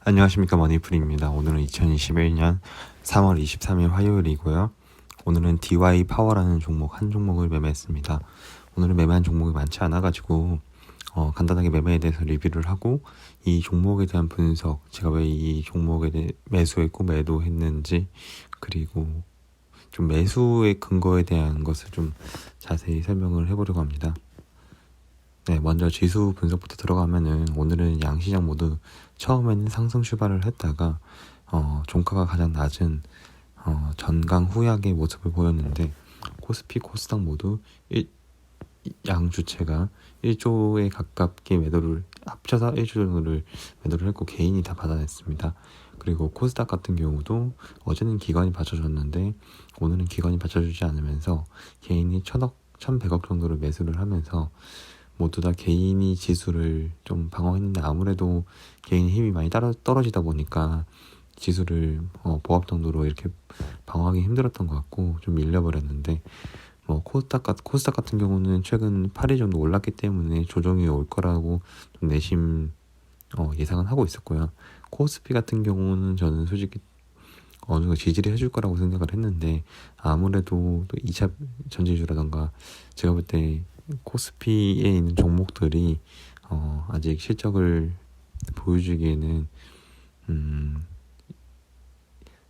안녕하십니까, 머니풀입니다. 오늘은 2021년 3월 23일 화요일이고요. 오늘은 DY 파워라는 종목 한 종목을 매매했습니다. 오늘은 매매한 종목이 많지 않아가지고 간단하게 매매에 대해서 리뷰를 하고 이 종목에 대한 분석, 제가 왜 이 종목에 대해 매수했고 매도했는지, 그리고 좀 매수의 근거에 대한 것을 좀 자세히 설명을 해보려고 합니다. 네, 먼저 지수 분석부터 들어가면은 오늘은 양시장 모두 처음에는 상승 출발을 했다가 종가가 가장 낮은 전강 후약의 모습을 보였는데, 코스피, 코스닥 모두 양 주체가 1조에 가깝게 매도를 합쳐서 1조 정도를 매도를 했고 개인이 다 받아냈습니다. 그리고 코스닥 같은 경우도 어제는 기관이 받쳐줬는데 오늘은 기관이 받쳐주지 않으면서 개인이 1,100억 정도를 매수를 하면서 모두 다 개인이 지수를 좀 방어했는데, 아무래도 개인의 힘이 많이 떨어지다 보니까 지수를 보합 정도로 이렇게 방어하기 힘들었던 것 같고 좀 밀려버렸는데, 코스닥 같은 경우는 최근 8일 정도 올랐기 때문에 조정이 올 거라고 좀 내심 예상은 하고 있었고요. 코스피 같은 경우는 저는 솔직히 어느 정도 지지를 해줄 거라고 생각을 했는데, 아무래도 또 2차 전지주라던가 제가 볼 때 코스피에 있는 종목들이 아직 실적을 보여주기에는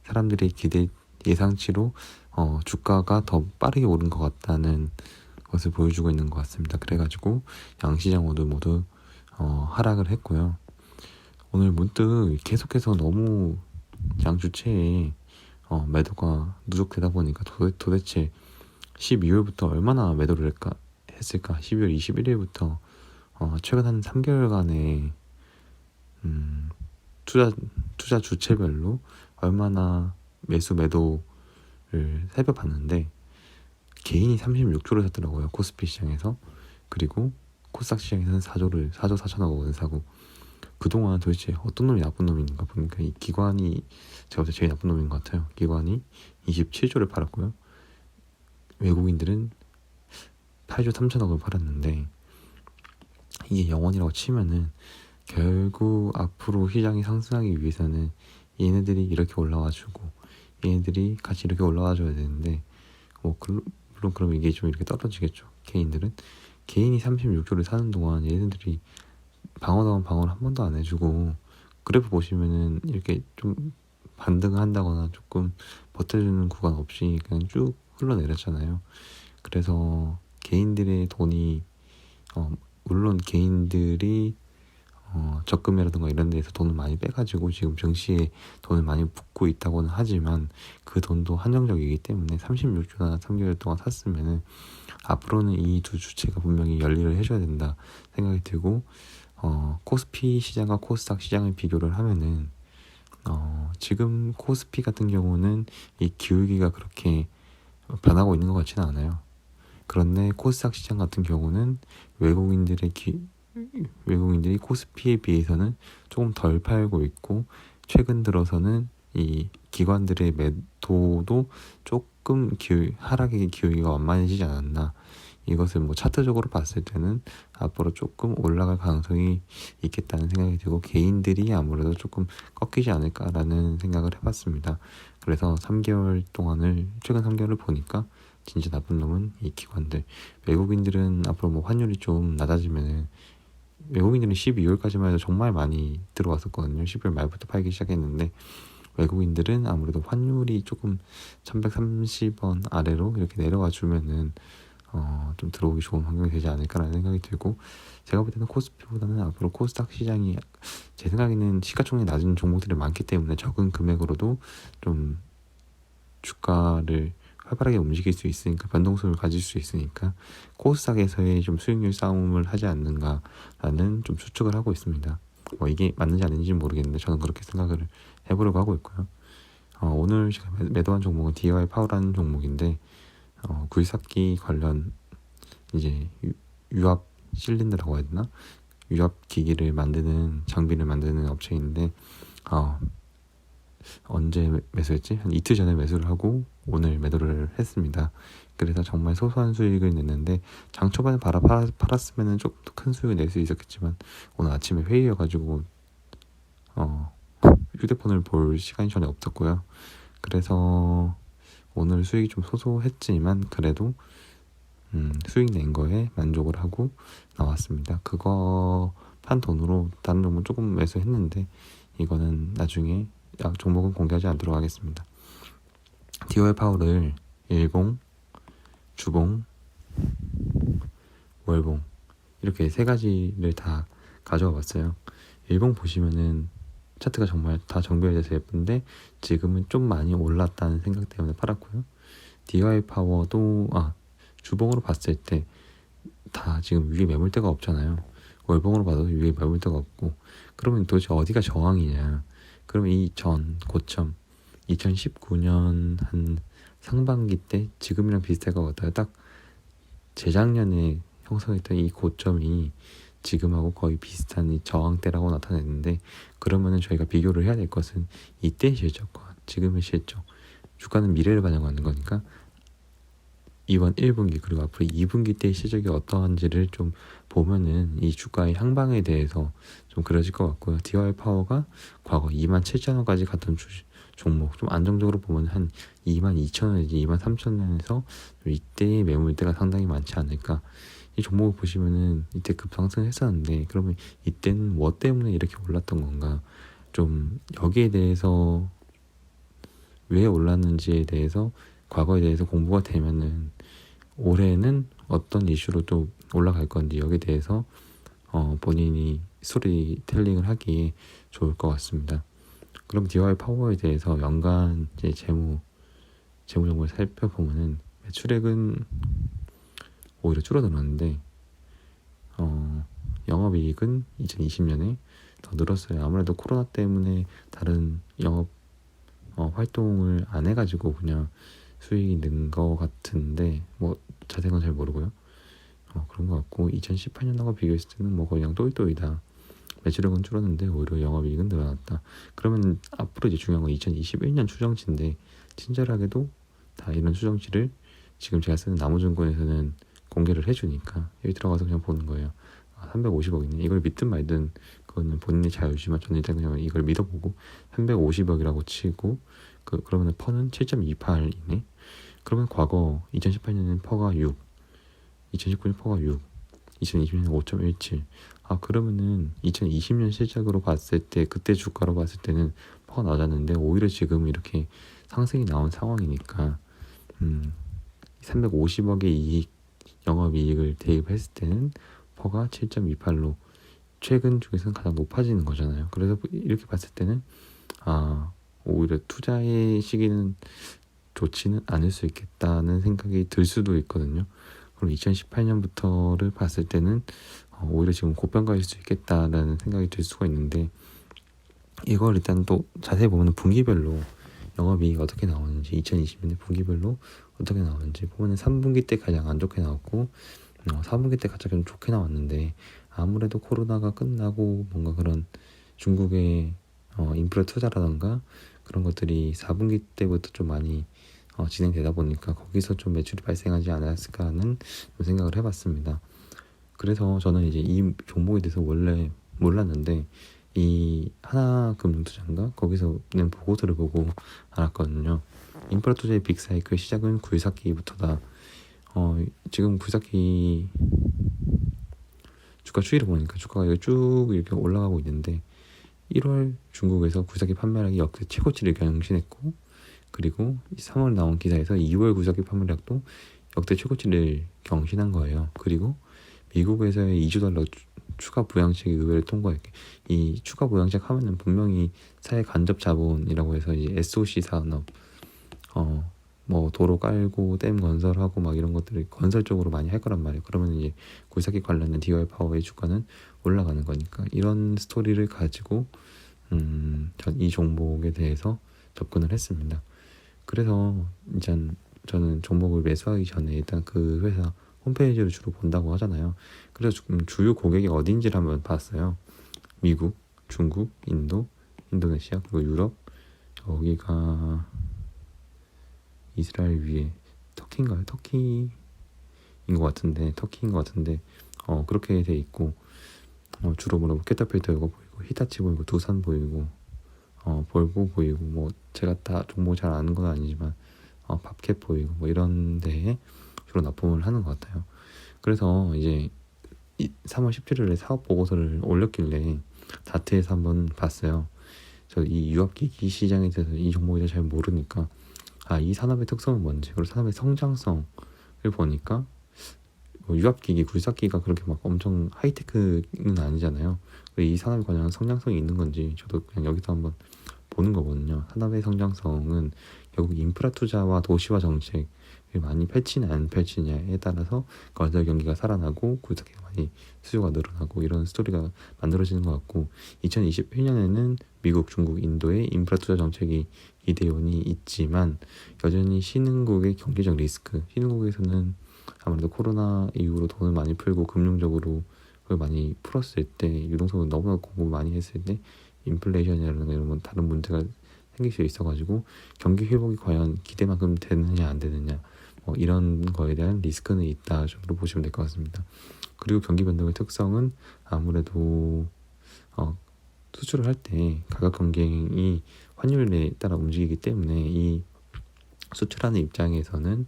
사람들의 기대 예상치로 주가가 더 빠르게 오른 것 같다는 것을 보여주고 있는 것 같습니다. 그래가지고 양시장 모두 하락을 했고요. 오늘 문득 계속해서 너무 양 주체에 매도가 누적되다 보니까 도대체 12월부터 얼마나 매도를 했을까? 12월 21일부터 최근 한 3개월간의 투자 주체별로 얼마나 매도를 살펴봤는데, 개인이 36조를 샀더라고요, 코스피 시장에서. 그리고 코스닥 시장에서는 4조 4천억 원을 사고, 그동안 도대체 어떤 놈이 나쁜 놈인가 보니까 이 기관이 제가 볼 때 제일 나쁜 놈인 것 같아요. 기관이 27조를 팔았고요. 외국인들은 8조 3천억을 팔았는데, 이게 영원이라고 치면은 결국 앞으로 시장이 상승하기 위해서는 얘네들이 이렇게 올라와주고 얘네들이 같이 이렇게 올라와줘야 되는데, 물론 그럼 이게 좀 이렇게 떨어지겠죠. 개인이 36조를 사는 동안 얘네들이 방어다운 방어를 한 번도 안 해주고, 그래프 보시면은 이렇게 좀 반등을 한다거나 조금 버텨주는 구간 없이 그냥 쭉 흘러내렸잖아요. 그래서 개인들의 돈이 물론 개인들이 적금이라든가 이런 데에서 돈을 많이 빼가지고 지금 증시에 돈을 많이 붓고 있다고는 하지만, 그 돈도 한정적이기 때문에 36조나 3개월 동안 샀으면은 앞으로는 이 두 주체가 분명히 열일을 해줘야 된다 생각이 들고, 코스피 시장과 코스닥 시장을 비교를 하면은 지금 코스피 같은 경우는 이 기울기가 그렇게 변하고 있는 것 같지는 않아요. 그런데 코스닥 시장 같은 경우는 외국인들이 코스피에 비해서는 조금 덜 팔고 있고, 최근 들어서는 이 기관들의 매도도 조금 하락의 기울기가 완만해지지 않았나. 이것을 차트적으로 봤을 때는 앞으로 조금 올라갈 가능성이 있겠다는 생각이 들고, 개인들이 아무래도 조금 꺾이지 않을까라는 생각을 해봤습니다. 그래서 최근 3개월을 보니까 진짜 나쁜 놈은 이 기관들. 외국인들은 앞으로 환율이 좀 낮아지면은, 외국인들은 12월까지만 해도 정말 많이 들어왔었거든요. 12월 말부터 팔기 시작했는데, 외국인들은 아무래도 환율이 조금 1130원 아래로 이렇게 내려와 주면은 좀 들어오기 좋은 환경이 되지 않을까라는 생각이 들고, 제가 볼 때는 코스피보다는 앞으로 코스닥 시장이, 제 생각에는 시가총액이 낮은 종목들이 많기 때문에 적은 금액으로도 좀 주가를 활발하게 움직일 수 있으니까, 변동성을 가질 수 있으니까 코스닥에서의 좀 수익률 싸움을 하지 않는가라는 좀 추측을 하고 있습니다. 이게 맞는지 아닌지는 모르겠는데 저는 그렇게 생각을 해보려고 하고 있고요. 오늘 제가 매도한 종목은 DY 파워라는 종목인데, 굴삭기 관련 이제 유압 실린더라고 해야 되나? 유압 기기를 만드는, 장비를 만드는 업체인데, 언제 매수했지? 한 이틀 전에 매수를 하고 오늘 매도를 했습니다. 그래서 정말 소소한 수익을 냈는데, 장 초반에 팔았으면 조금 더 큰 수익을 낼 수 있었겠지만, 오늘 아침에 회의여가지고 휴대폰을 볼 시간이 전혀 없었고요. 그래서 오늘 수익이 좀 소소했지만 그래도 수익 낸 거에 만족을 하고 나왔습니다. 그거 판 돈으로 다른 종목 조금 매수했는데 이거는 나중에 종목은 공개하지 않도록 하겠습니다. DOI 파워를 일봉, 주봉, 월봉 이렇게 세 가지를 다 가져와 봤어요. 일봉 보시면은 차트가 정말 다 정비해져서 예쁜데 지금은 좀 많이 올랐다는 생각 때문에 팔았고요. DOI 파워도 주봉으로 봤을 때 다 지금 위에 매물대가 없잖아요. 월봉으로 봐도 위에 매물대가 없고 그러면 도대체 어디가 저항이냐. 그러면 이 전 고점 2019년 한 상반기 때 지금이랑 비슷할 것 같아요. 딱 재작년에 형성했던 이 고점이 지금하고 거의 비슷한 이 저항대라고 나타냈는데 그러면은 저희가 비교를 해야 될 것은 이때의 실적과 지금의 실적, 주가는 미래를 반영하는 거니까 이번 1분기 그리고 앞으로 2분기 때의 실적이 어떠한지를 좀 보면은 이 주가의 향방에 대해서 좀 그려질 것 같고요. DOI 파워가 과거 27,000원까지 갔던 종목 좀 안정적으로 보면 한 22,000원에서 23,000원에서 이때의 매물대가 상당히 많지 않을까. 이 종목을 보시면은 이때 급상승했었는데 그러면 이때는 뭐 때문에 이렇게 올랐던 건가, 좀 여기에 대해서 왜 올랐는지에 대해서 과거에 대해서 공부가 되면은 올해는 어떤 이슈로 또 올라갈 건지 여기에 대해서 본인이 스토리텔링을 하기에 좋을 것 같습니다. 그럼 DOI 파워에 대해서 연간 이제 재무 정보를 살펴보면은 매출액은 오히려 줄어들었는데 영업이익은 2020년에 더 늘었어요. 아무래도 코로나 때문에 다른 영업 활동을 안 해가지고 그냥 수익이 는 것 같은데 뭐 자세한 건 잘 모르고요. 그런 것 같고 2018년하고 비교했을 때는 뭐 거의 그냥 또이또이다. 매출액은 줄었는데 오히려 영업이익은 늘어났다. 그러면 앞으로 이제 중요한 건 2021년 추정치인데 친절하게도 다 이런 추정치를 지금 제가 쓰는 나무증권에서는 공개를 해주니까 여기 들어가서 그냥 보는 거예요. 350억이네. 이걸 믿든 말든 그거는 본인의 자유지만 저는 일단 그냥 이걸 믿어보고 350억이라고 치고 그러면 퍼는 7.28이네. 그러면 과거 2018년에는 퍼가 6, 2019년 퍼가 6, 2020년 5.17. 그러면은 2020년 실적으로 봤을 때 그때 주가로 봤을 때는 퍼가 낮았는데 오히려 지금 이렇게 상승이 나온 상황이니까 350억의 이익, 영업이익을 대입했을 때는 퍼가 7.28로 최근 중에서는 가장 높아지는 거잖아요. 그래서 이렇게 봤을 때는 오히려 투자의 시기는 좋지는 않을 수 있겠다는 생각이 들 수도 있거든요. 그럼 2018년부터를 봤을 때는 오히려 지금 고평가일 수 있겠다라는 생각이 들 수가 있는데 이걸 일단 또 자세히 보면 분기별로 영업이익 어떻게 나오는지 2020년에 분기별로 어떻게 나오는지 보면 3분기 때 가장 안 좋게 나왔고 4분기 때 가장 좀 좋게 나왔는데 아무래도 코로나가 끝나고 뭔가 그런 중국의 인프라 투자라던가 그런 것들이 4분기 때부터 좀 많이 진행되다 보니까 거기서 좀 매출이 발생하지 않았을까 하는 생각을 해봤습니다. 그래서 저는 이제 이 종목에 대해서 원래 몰랐는데 이 하나금융투자인가 거기서 낸 보고서를 보고 알았거든요. 인프라 투자의 빅사이클 시작은 굴삭기부터다. 지금 굴삭기 주가 추이를 보니까 주가가 쭉 이렇게 올라가고 있는데 1월 중국에서 굴삭기 판매량이 역대 최고치를 경신했고 그리고 3월 나온 기사에서 2월 굴삭기 판매량도 역대 최고치를 경신한 거예요. 그리고 미국에서의 2조 달러 추가 부양책이 의회를 통과했게 이 추가 부양책 하면은 분명히 사회 간접 자본이라고 해서 이제 SOC 산업 뭐 도로 깔고 댐 건설하고 막 이런 것들을 건설 쪽으로 많이 할 거란 말이에요. 그러면 이제 굴삭기 관련된 DOI 파워의 주가는 올라가는 거니까 이런 스토리를 가지고 전 이 종목에 대해서 접근을 했습니다. 그래서 이제 저는 종목을 매수하기 전에 일단 그 회사 홈페이지를 주로 본다고 하잖아요. 그래서 주요 고객이 어딘지를 한번 봤어요. 미국, 중국, 인도, 인도네시아 그리고 유럽, 여기가 이스라엘 위에 터키인가요? 터키인 것 같은데 그렇게 돼 있고 주로 캐터필터 이거 보이고 히타치 보이고 두산 보이고 볼보 보이고 뭐 제가 다 종목 잘 아는 건 아니지만 밥캡 보이고 뭐 이런 데에 주로 납품을 하는 것 같아요. 그래서 이제 3월 17일에 사업 보고서를 올렸길래 다트에서 한번 봤어요. 저 이 유압기기 시장에 대해서 이 종목에 대해서 잘 모르니까 이 산업의 특성은 뭔지, 그리고 산업의 성장성을 보니까 뭐 유압기기, 굴삭기가 그렇게 막 엄청 하이테크는 아니잖아요. 이 산업에 관한 성장성이 있는 건지 저도 그냥 여기서 한번 보는 거거든요. 산업의 성장성은 결국 인프라 투자와 도시화 정책을 많이 펼치냐 안 펼치냐에 따라서 건설 경기가 살아나고 굴삭기가 많이 수요가 늘어나고 이런 스토리가 만들어지는 것 같고, 2021년에는 미국, 중국, 인도의 인프라 투자 정책이 기대온이 있지만 여전히 신흥국의 경제적 리스크, 신흥국에서는 아무래도 코로나 이후로 돈을 많이 풀고 금융적으로 그걸 많이 풀었을 때, 유동성을 너무나 공부 많이 했을 때 인플레이션이라는 이런 다른 문제가 생길 수 있어가지고 경기 회복이 과연 기대만큼 되느냐 안 되느냐 이런 거에 대한 리스크는 있다 정도 보시면 될 것 같습니다. 그리고 경기 변동의 특성은 아무래도 수출을 할 때 가격 경쟁이 환율에 따라 움직이기 때문에 이 수출하는 입장에서는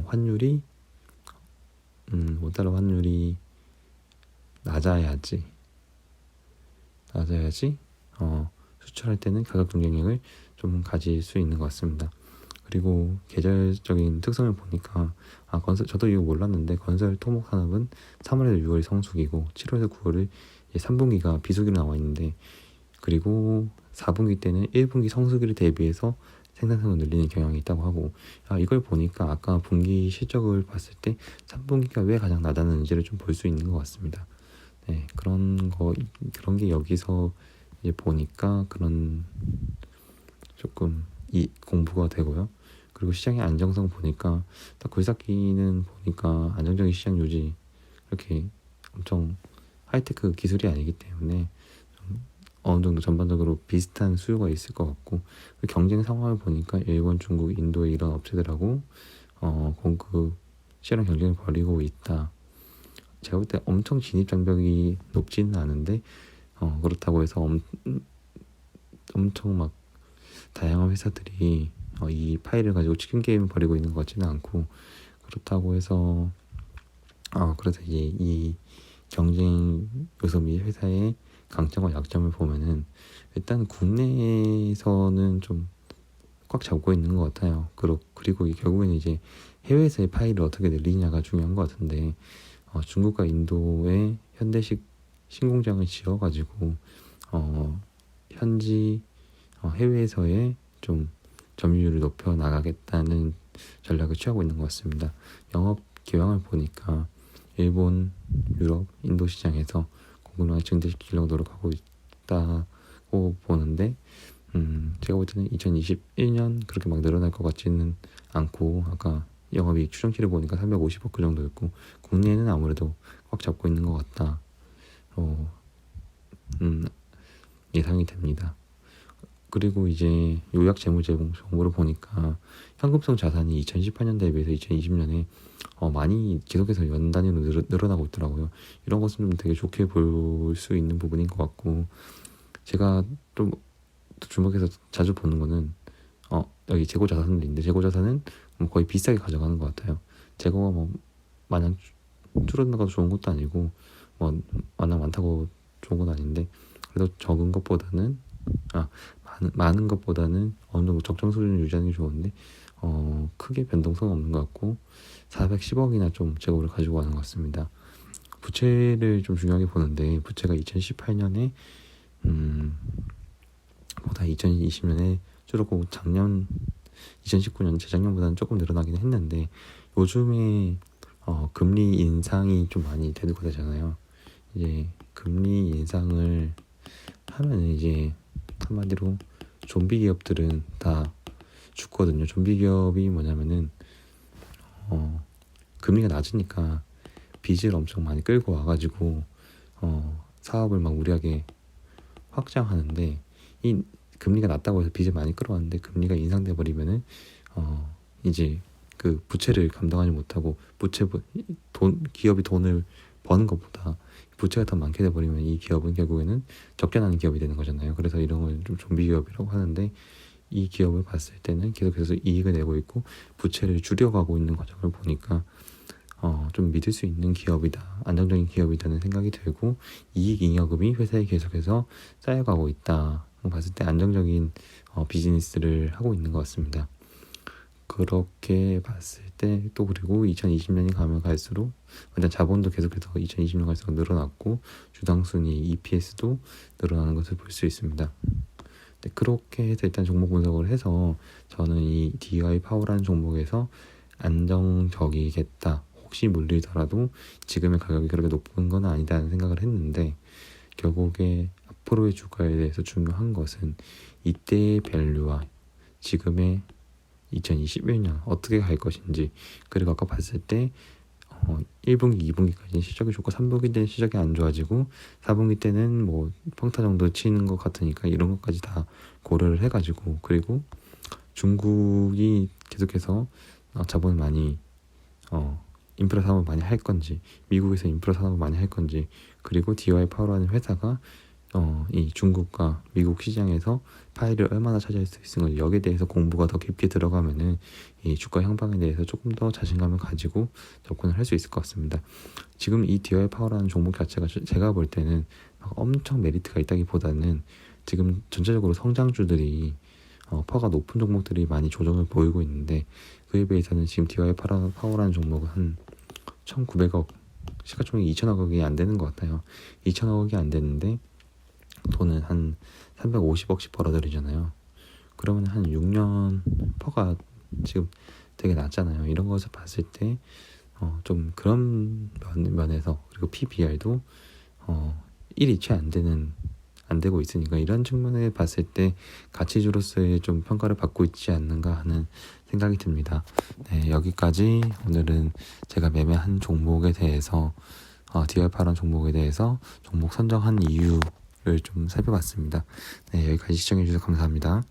환율이 원달러 환율이 낮아야지 수출할 때는 가격 경쟁력을 좀 가질 수 있는 것 같습니다. 그리고 계절적인 특성을 보니까 저도 이거 몰랐는데 건설 토목 산업은 3월에서 6월이 성수기고 7월에서 9월이 3분기가 비수기로 나와 있는데, 그리고 4분기 때는 1분기 성수기를 대비해서 생산성을 늘리는 경향이 있다고 하고, 이걸 보니까 아까 분기 실적을 봤을 때 3분기가 왜 가장 낮았는지를 좀 볼 수 있는 것 같습니다. 네, 그런 게 여기서 이제 보니까 그런 조금 공부가 되고요. 그리고 시장의 안정성 보니까 딱 굴삭기는 보니까 안정적인 시장 유지, 이렇게 엄청 하이테크 기술이 아니기 때문에 좀 어느 정도 전반적으로 비슷한 수요가 있을 것 같고, 경쟁 상황을 보니까 일본, 중국, 인도의 이런 업체들하고 공급 시장 경쟁을 벌이고 있다. 제가 볼 때 엄청 진입 장벽이 높지는 않은데 그렇다고 해서 엄청 막 다양한 회사들이 이 파일을 가지고 치킨 게임을 벌이고 있는 것 같지는 않고, 그렇다고 해서 그래서 이제 이 경쟁 요소 및 회사의 강점과 약점을 보면은 일단 국내에서는 좀 꽉 잡고 있는 것 같아요. 그리고 결국에는 이제 해외에서의 파일을 어떻게 늘리냐가 중요한 것 같은데, 중국과 인도에 현대식 신공장을 지어가지고 현지 해외에서의 좀 점유율을 높여 나가겠다는 전략을 취하고 있는 것 같습니다. 영업 기왕을 보니까 일본, 유럽, 인도 시장에서 공급량을 증대시키려고 노력하고 있다고 보는데, 제가 볼 때는 2021년 그렇게 막 늘어날 것 같지는 않고, 아까 영업이익 추정치를 보니까 350억 그 정도였고, 국내에는 아무래도 꽉 잡고 있는 것 같다 예상이 됩니다. 그리고 이제 요약 재무 제공 정보를 보니까 현금성 자산이 2018년 대비해서 2020년에 많이 계속해서 연 단위로 늘어나고 있더라고요. 이런 것은 좀 되게 좋게 볼 수 있는 부분인 것 같고, 제가 좀 주목해서 자주 보는 거는 여기 재고 자산도 있는데, 재고 자산은 거의 비싸게 가져가는 것 같아요. 재고가 뭐 마냥 줄어든다고 좋은 것도 아니고 마냥 많다고 좋은 건 아닌데, 그래도 적은 것보다는 많은 것보다는 어느 정도 적정 수준을 유지하는 게 좋은데 크게 변동성 없는 것 같고 410억이나 좀 재고를 가지고 가는 것 같습니다. 부채를 좀 중요하게 보는데, 부채가 2018년에 보다 2020년에 줄었고 2019년 재작년보다는 조금 늘어나긴 했는데, 요즘에 금리 인상이 좀 많이 되잖아요. 이제 금리 인상을 하면 이제 한마디로 좀비 기업들은 다 죽거든요. 좀비 기업이 뭐냐면은 금리가 낮으니까 빚을 엄청 많이 끌고 와가지고 사업을 막 무리하게 확장하는데, 이 금리가 낮다고 해서 빚을 많이 끌어왔는데 금리가 인상돼 버리면은 이제 그 부채를 감당하지 못하고 기업이 돈을 버는 것보다 부채가 더 많게 돼버리면 이 기업은 결국에는 적자나는 기업이 되는 거잖아요. 그래서 이런 걸 좀 좀비 기업이라고 하는데, 이 기업을 봤을 때는 계속해서 이익을 내고 있고 부채를 줄여가고 있는 과정을 보니까 좀 믿을 수 있는 기업이다, 안정적인 기업이라는 생각이 들고, 이익 잉여금이 회사에 계속해서 쌓여가고 있다 봤을 때 안정적인 비즈니스를 하고 있는 것 같습니다. 그렇게 봤을 때 또, 그리고 2020년이 가면 갈수록 일단 자본도 계속해서 2020년 갈수록 늘어났고 주당순위 EPS도 늘어나는 것을 볼 수 있습니다. 네, 그렇게 해서 일단 종목 분석을 해서 저는 이 DY 파워라는 종목에서 안정적이겠다, 혹시 물리더라도 지금의 가격이 그렇게 높은 건 아니다라는 생각을 했는데, 결국에 앞으로의 주가에 대해서 중요한 것은 이때의 밸류와 지금의 2021년 어떻게 갈 것인지, 그리고 아까 봤을 때 1분기, 2분기까지는 실적이 좋고 3분기 때는 실적이 안 좋아지고 4분기 때는 뭐 평타 정도 치는 것 같으니까 이런 것까지 다 고려를 해가지고, 그리고 중국이 계속해서 자본을 많이 인프라 사업을 많이 할 건지, 미국에서 인프라 사업을 많이 할 건지, 그리고 DY 파워라는 회사가 이 중국과 미국 시장에서 파일을 얼마나 차지할 수 있는 건지, 여기에 대해서 공부가 더 깊게 들어가면은 이 주가 향방에 대해서 조금 더 자신감을 가지고 접근을 할 수 있을 것 같습니다. 지금 이 DY 파워라는 종목 자체가 제가 볼 때는 막 엄청 메리트가 있다기보다는 지금 전체적으로 성장주들이 퍼가 높은 종목들이 많이 조정을 보이고 있는데, 그에 비해서는 지금 DY 파워라는 종목은 한 1900억, 시가총액이 2000억이 안 되는 것 같아요. 2000억이 안 되는데 돈은 한 350억씩 벌어들이잖아요. 그러면 한 6년 퍼가 지금 되게 낮잖아요. 이런 것을 봤을 때 좀 그런 면에서, 그리고 PBR도 1이 채 안 되고 있으니까, 이런 측면에 봤을 때 가치주로서의 좀 평가를 받고 있지 않는가 하는 생각이 듭니다. 네, 여기까지 오늘은 제가 매매한 종목에 대해서 DR파란 종목에 대해서 종목 선정한 이유를 좀 살펴봤습니다. 네, 여기까지 시청해주셔서 감사합니다.